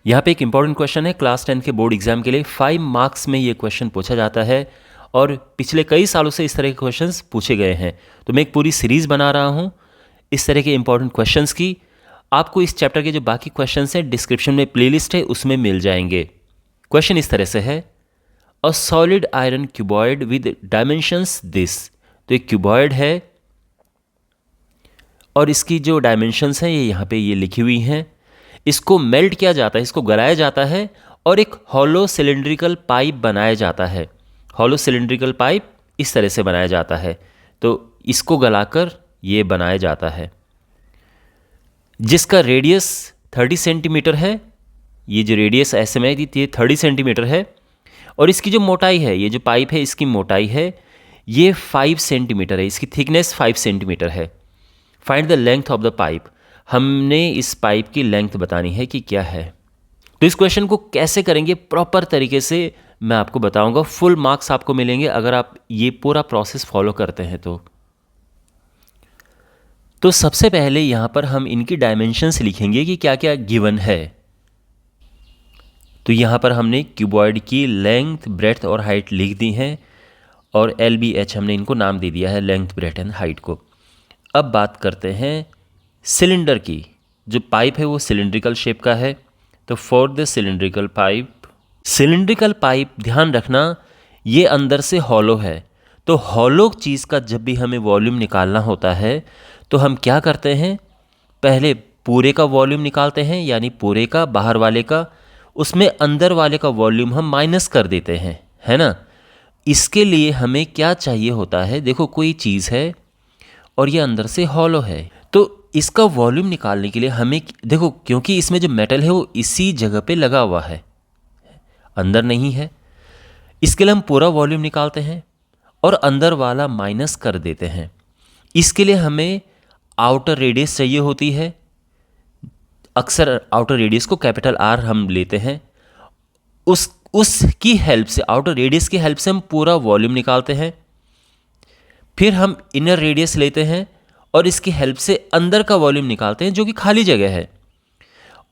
यहाँ पे एक इंपॉर्टेंट क्वेश्चन है, क्लास 10 के बोर्ड एग्जाम के लिए 5 मार्क्स में ये क्वेश्चन पूछा जाता है और पिछले कई सालों से इस तरह के क्वेश्चंस पूछे गए हैं। तो मैं एक पूरी सीरीज़ बना रहा हूँ इस तरह के इंपॉर्टेंट क्वेश्चंस की। आपको इस चैप्टर के जो बाकी क्वेश्चंस हैं डिस्क्रिप्शन में प्लेलिस्ट है, उसमें मिल जाएंगे। क्वेश्चन इस तरह से है, a solid iron cuboid with dimensions this. तो एक क्यूबॉइड है और इसकी जो डायमेंशंस हैं ये यहाँ पे ये लिखी हुई हैं। इसको मेल्ट किया जाता है, इसको गलाया जाता है और एक हॉलो सिलिंड्रिकल पाइप बनाया जाता है। हॉलो सिलिंड्रिकल पाइप इस तरह से बनाया जाता है, तो इसको गलाकर ये बनाया जाता है, जिसका रेडियस 30 सेंटीमीटर है। ये जो रेडियस ऐसे में ये 30 सेंटीमीटर है और इसकी जो मोटाई है, ये जो पाइप है इसकी मोटाई है ये 5 सेंटीमीटर है, इसकी थिकनेस 5 सेंटीमीटर है। Find the length of the pipe. हमने इस पाइप की लेंथ बतानी है कि क्या है। तो इस क्वेश्चन को कैसे करेंगे प्रॉपर तरीके से मैं आपको बताऊंगा। फुल मार्क्स आपको मिलेंगे अगर आप ये पूरा प्रोसेस फॉलो करते हैं तो सबसे पहले यहाँ पर हम इनकी डायमेंशंस लिखेंगे कि क्या क्या गिवन है। तो यहाँ पर हमने क्यूबॉइड की लेंथ, ब्रेड्थ और हाइट लिख दी है और LBH हमने इनको नाम दे दिया है, लेंथ, ब्रेड्थ एंड हाइट को। अब बात करते हैं सिलेंडर की। जो पाइप है वो सिलिंड्रिकल शेप का है, तो फॉर द सिलिंड्रिकल पाइप ध्यान रखना ये अंदर से हॉलो है। तो हॉलो चीज़ का जब भी हमें वॉल्यूम निकालना होता है तो हम क्या करते हैं, पहले पूरे का वॉल्यूम निकालते हैं, यानी पूरे का, बाहर वाले का, उसमें अंदर वाले का वॉल्यूम हम माइनस कर देते हैं, है ना। इसके लिए हमें क्या चाहिए होता है, देखो कोई चीज़ है और ये अंदर से हॉलो है, तो इसका वॉल्यूम निकालने के लिए हमें देखो, क्योंकि इसमें जो मेटल है वो इसी जगह पे लगा हुआ है, अंदर नहीं है, इसके लिए हम पूरा वॉल्यूम निकालते हैं और अंदर वाला माइनस कर देते हैं। इसके लिए हमें आउटर रेडियस चाहिए होती है। अक्सर आउटर रेडियस को कैपिटल R हम लेते हैं। उसकी हेल्प से, आउटर रेडियस की हेल्प से हम पूरा वॉल्यूम निकालते हैं। फिर हम इनर रेडियस लेते हैं और इसकी हेल्प से अंदर का वॉल्यूम निकालते हैं जो कि खाली जगह है,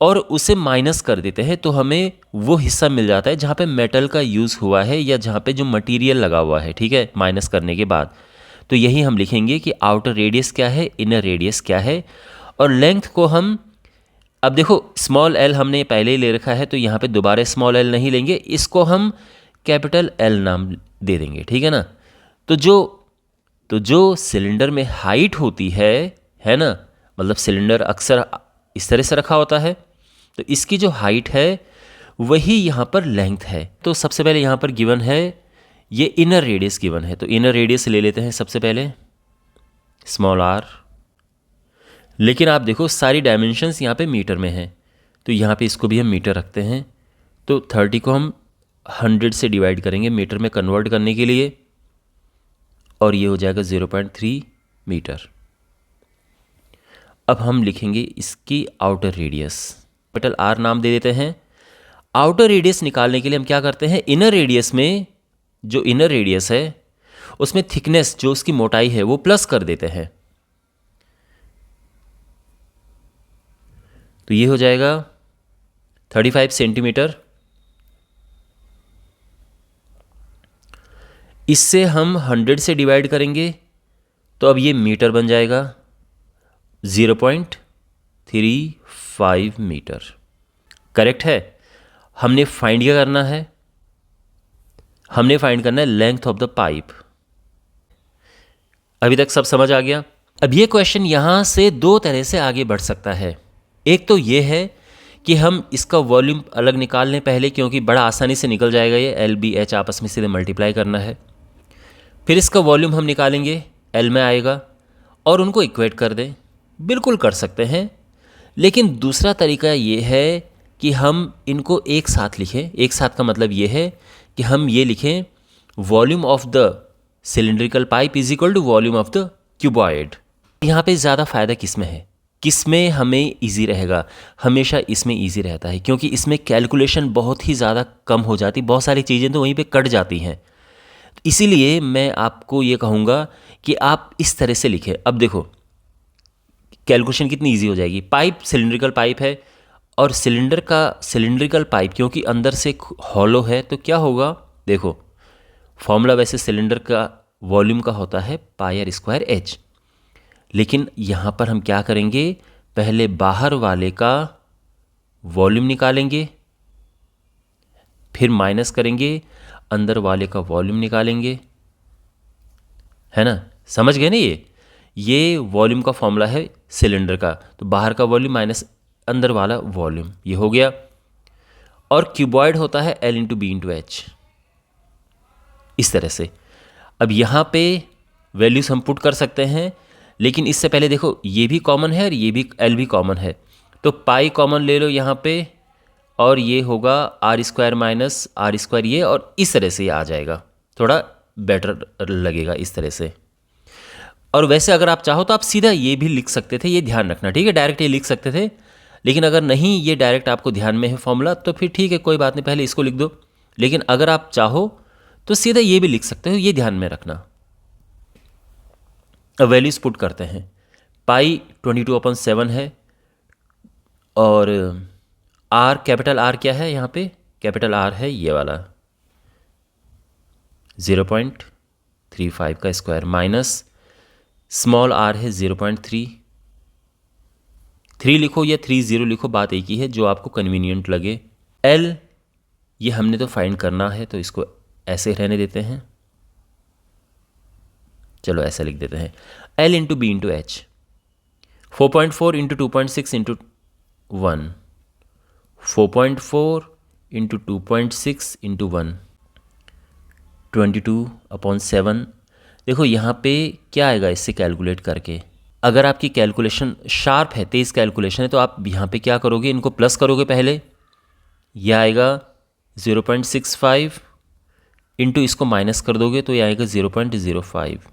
और उसे माइनस कर देते हैं। तो हमें वो हिस्सा मिल जाता है जहाँ पे मेटल का यूज़ हुआ है या जहाँ पे जो मटेरियल लगा हुआ है, ठीक है, माइनस करने के बाद। तो यही हम लिखेंगे कि आउटर रेडियस क्या है, इनर रेडियस क्या है। और लेंथ को हम, अब देखो स्मॉल l हमने पहले ही ले रखा है तो यहाँ पे दोबारा स्मॉल l नहीं लेंगे, इसको हम कैपिटल L नाम दे देंगे, ठीक है ना। तो जो सिलेंडर में हाइट होती है ना, मतलब सिलेंडर अक्सर इस तरह से रखा होता है, तो इसकी जो हाइट है वही यहाँ पर लेंथ है। तो सबसे पहले यहाँ पर गिवन है ये इनर रेडियस गिवन है, तो इनर रेडियस ले लेते हैं सबसे पहले, स्मॉल r। लेकिन आप देखो सारी डायमेंशंस यहाँ पे मीटर में हैं, तो यहाँ पे इसको भी हम मीटर रखते हैं। तो 30 को हम 100 से डिवाइड करेंगे मीटर में कन्वर्ट करने के लिए, और ये हो जाएगा 0.3 मीटर। अब हम लिखेंगे इसकी आउटर रेडियस, कैपिटल R नाम दे देते हैं। आउटर रेडियस निकालने के लिए हम क्या करते हैं, इनर रेडियस में, जो इनर रेडियस है उसमें थिकनेस, जो उसकी मोटाई है, वो प्लस कर देते हैं। तो ये हो जाएगा 35 सेंटीमीटर। इससे हम 100 से डिवाइड करेंगे तो अब ये मीटर बन जाएगा, 0.35 मीटर। करेक्ट है। हमने फाइंड क्या करना है, हमने फाइंड करना है लेंथ ऑफ द पाइप। अभी तक सब समझ आ गया। अब ये क्वेश्चन यहाँ से दो तरह से आगे बढ़ सकता है। एक तो ये है कि हम इसका वॉल्यूम अलग निकाल लें पहले, क्योंकि बड़ा आसानी से निकल जाएगा, ये LBH आपस में सीधे मल्टीप्लाई करना है। फिर इसका वॉल्यूम हम निकालेंगे, L में आएगा, और उनको इक्वेट कर दें। बिल्कुल कर सकते हैं, लेकिन दूसरा तरीका ये है कि हम इनको एक साथ लिखें। एक साथ का मतलब ये है कि हम ये लिखें, volume of the cylindrical pipe is equal to volume of the cuboid. यहाँ पे ज़्यादा फ़ायदा किस में है, किस में हमें इजी रहेगा, हमेशा इसमें इजी रहता है, क्योंकि इसमें कैलकुलेशन बहुत ही ज़्यादा कम हो जाती, बहुत सारी चीज़ें तो वहीं पे कट जाती हैं। इसीलिए मैं आपको ये कहूँगा कि आप इस तरह से लिखें। अब देखो कैलकुलेशन कितनी इजी हो जाएगी। पाइप सिलिंड्रिकल पाइप है और सिलिंड्रिकल पाइप क्योंकि अंदर से हॉलो है तो क्या होगा, देखो फॉर्मूला वैसे सिलेंडर का वॉल्यूम का होता है πr²h, लेकिन यहाँ पर हम क्या करेंगे, पहले बाहर वाले का वॉल्यूम निकालेंगे, फिर माइनस करेंगे, अंदर वाले का वॉल्यूम निकालेंगे, है ना, समझ गए ना। ये वॉल्यूम का फॉर्मूला है सिलेंडर का, तो बाहर का वॉल्यूम माइनस अंदर वाला वॉल्यूम, ये हो गया। और क्यूबॉइड होता है L/B/H, इस तरह से। अब यहाँ पे वैल्यूज हम पुट कर सकते हैं, लेकिन इससे पहले देखो ये भी कॉमन है और ये भी L भी कॉमन है, तो पाई कॉमन ले लो यहाँ पे, और ये होगा r² माइनस r² ये, और इस तरह से ये आ जाएगा, थोड़ा बेटर लगेगा इस तरह से। और वैसे अगर आप चाहो तो आप सीधा ये भी लिख सकते थे, ये ध्यान रखना, ठीक है, डायरेक्ट ये लिख सकते थे, लेकिन अगर नहीं ये डायरेक्ट आपको ध्यान में है फॉर्मूला तो फिर ठीक है, कोई बात नहीं, पहले इसको लिख दो। लेकिन अगर आप चाहो तो सीधा ये भी लिख सकते हो, ये ध्यान में रखना। अब वैल्यूज पुट करते हैं, पाई 22/7 है, और आर, कैपिटल आर क्या है यहाँ पे, कैपिटल आर है ये वाला 0.35 का स्क्वायर, माइनस स्मॉल आर है 0.3 लिखो या 30 लिखो, बात एक ही है, जो आपको कन्वीनियंट लगे। एल ये हमने तो फाइंड करना है, तो इसको ऐसे रहने देते हैं, चलो ऐसा लिख देते हैं, L/B/H 4.4 × 2.6 × 1, 4.4 × 2.6 × 1, 22/7। देखो यहाँ पे क्या आएगा इससे कैलकुलेट करके, अगर आपकी कैलकुलेशन शार्प है, तेज़ कैलकुलेशन है, तो आप यहाँ पे क्या करोगे, इनको प्लस करोगे पहले, यह आएगा 0.65 इंटू इसको माइनस कर दोगे तो ये आएगा 0.05।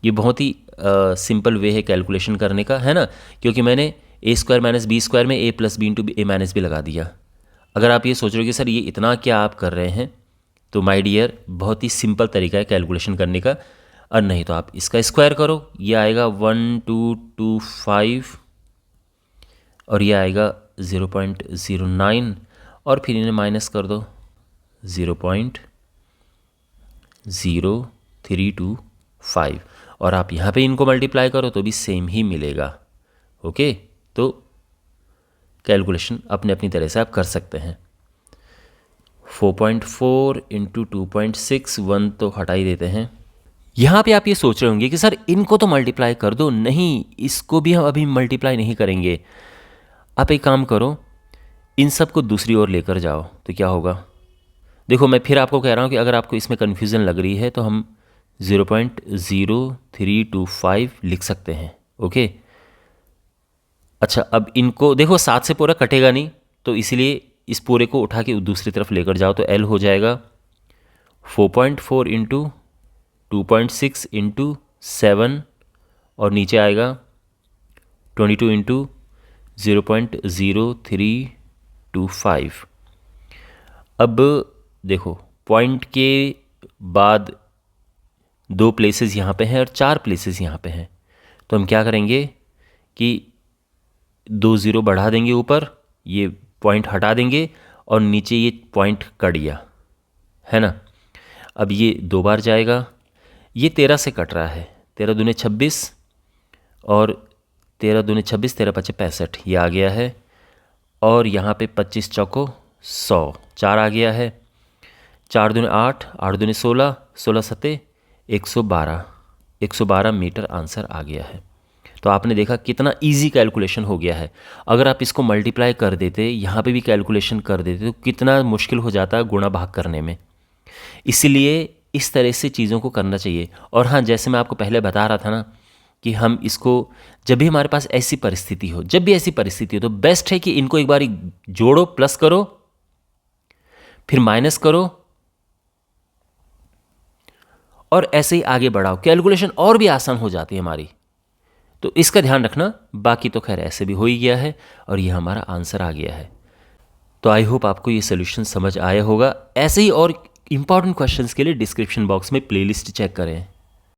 ये बहुत ही सिंपल वे है कैलकुलेशन करने का, है ना, क्योंकि मैंने a² - b² में a + b × a - b लगा दिया। अगर आप ये सोच रहे हो कि सर ये इतना क्या आप कर रहे हैं, तो माय डियर बहुत ही सिंपल तरीका है कैलकुलेशन करने का, और नहीं तो आप इसका स्क्वायर करो, ये आएगा 1225, और ये आएगा 0.09, और फिर इन्हें माइनस कर दो 0.0325, और आप यहाँ पे इनको मल्टीप्लाई करो तो भी सेम ही मिलेगा। ओके, तो कैलकुलेशन अपने अपनी तरह से आप कर सकते हैं। 4.4 × 2.6, 1 तो हटा ही देते हैं। यहाँ पे आप ये सोच रहे होंगे कि सर इनको तो मल्टीप्लाई कर दो, नहीं इसको भी हम अभी मल्टीप्लाई नहीं करेंगे। आप एक काम करो, इन सब को दूसरी ओर लेकर जाओ, तो क्या होगा, देखो मैं फिर आपको कह रहा हूँ कि अगर आपको इसमें कन्फ्यूज़न लग रही है तो हम 0.0325 लिख सकते हैं। ओके, अच्छा अब इनको देखो 7 से पूरा कटेगा नहीं, तो इसीलिए इस पूरे को उठा के दूसरी तरफ लेकर जाओ, तो L हो जाएगा 4.4 × 2.6 × 7, और नीचे आएगा 22 × 0.0325। अब देखो पॉइंट के बाद 2 प्लेसेस यहाँ पे हैं और 4 प्लेसेस यहाँ पे हैं, तो हम क्या करेंगे कि 2 0 बढ़ा देंगे ऊपर, ये पॉइंट हटा देंगे, और नीचे ये पॉइंट कट गया, है ना। अब ये 2 बार जाएगा, ये 13 से कट रहा है, 13 दूने 26, और 13 दूने 26, 13 × 5 = 65, ये आ गया है, और यहाँ पे 25 चौको 100, 4 आ गया है, 4 दूने 8, 8 दूने 16, 16 × 7 = 112 मीटर आंसर आ गया है। तो आपने देखा कितना इजी कैलकुलेशन हो गया है। अगर आप इसको मल्टीप्लाई कर देते, यहाँ पे भी कैलकुलेशन कर देते, तो कितना मुश्किल हो जाता गुणा भाग करने में। इसीलिए इस तरह से चीज़ों को करना चाहिए। और हाँ, जैसे मैं आपको पहले बता रहा था ना कि हम इसको जब भी हमारे पास ऐसी परिस्थिति हो, जब भी ऐसी परिस्थिति हो, तो बेस्ट है कि इनको एक बार जोड़ो, प्लस करो, फिर माइनस करो, और ऐसे ही आगे बढ़ाओ, कैलकुलेशन और भी आसान हो जाती है हमारी। तो इसका ध्यान रखना। बाकी तो खैर ऐसे भी हो ही गया है, और ये हमारा आंसर आ गया है। तो आई होप आपको ये सोल्यूशन समझ आया होगा। ऐसे ही और इंपॉर्टेंट क्वेश्चंस के लिए डिस्क्रिप्शन बॉक्स में प्लेलिस्ट चेक करें।